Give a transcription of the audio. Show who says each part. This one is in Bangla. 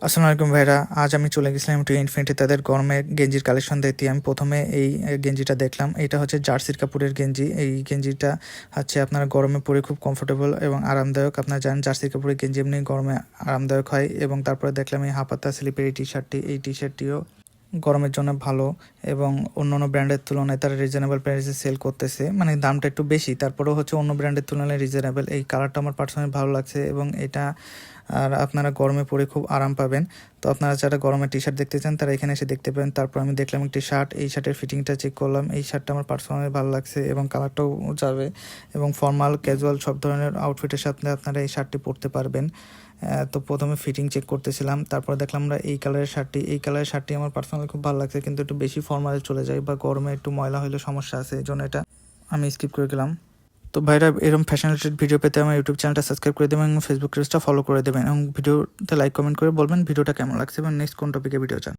Speaker 1: আসসালামু আলাইকুম ভাইরা, আজ আমি চলে গেছিলাম একটু ইনফিনিটি তাদের গরমের গেঞ্জির কালেকশন দেখতে। আমি প্রথমে এই গেঞ্জিটা দেখলাম। এটা হচ্ছে জার্সির কাপড়ের গেঞ্জি। এই গেঞ্জিটা হচ্ছে আপনারা গরমে পরে খুব কমফোর্টেবল এবং আরামদায়ক। আপনারা জানেন জার্সির কাপড়ের গেঞ্জি এমনি গরমে আরামদায়ক হয়। এবং তারপরে দেখলাম এই হাপাতা স্লিপের এই টি শার্টটি, এই টি শার্টটিও গরমের জন্য ভালো এবং অন্যান্য ব্র্যান্ডের তুলনায় তারা রিজনেবল প্রাইসে সেল করতেছে। মানে দামটা একটু বেশি, তারপরেও হচ্ছে অন্য ব্র্যান্ডের তুলনায় রিজনেবল। এই কালারটা আমার পার্সোনালি ভালো লাগছে এবং এটা আর আপনারা গরমে পরে খুব আরাম পাবেন। তো আপনারা যারা গরমে টি শার্ট দেখতে চান তারা এখানে এসে দেখতে পাবেন। তারপর আমি দেখলাম একটি শার্ট, এই শার্টের ফিটিংটা চেক করলাম। এই শার্টটা আমার পার্সোনালি ভালো লাগছে এবং কালারটাও যাবে এবং ফর্মাল ক্যাজুয়াল সব ধরনের আউটফিটের সাথে আপনারা এই শার্টটি পরতে পারবেন। তো প্রথমে ফিটিং চেক করতেছিলাম, তারপর দেখলাম আমরা এই কালারের শার্টটি, এই কালারের শার্টটি আমার পার্সোনালি খুব ভালো লাগছে, কিন্তু একটু বেশি ফর্মালে চলে যায় বা গরমে একটু ময়লা হলে সমস্যা আছে, এই জন্য এটা আমি স্কিপ করে গেলাম। তো ভাইরা, এরকম ফ্যাশন রিলেটেড ভিডিও পেতে আমার ইউটিউব চ্যানেলটা সাবস্ক্রাইব করে দেবেন এবং ফেসবুক পেজটা ফলো করে দেবেন এবং ভিডিওতে লাইক কমেন্ট করে বলবেন ভিডিওটা কেমন লাগছে এবং নেক্সট কোন টপিকে ভিডিও চান।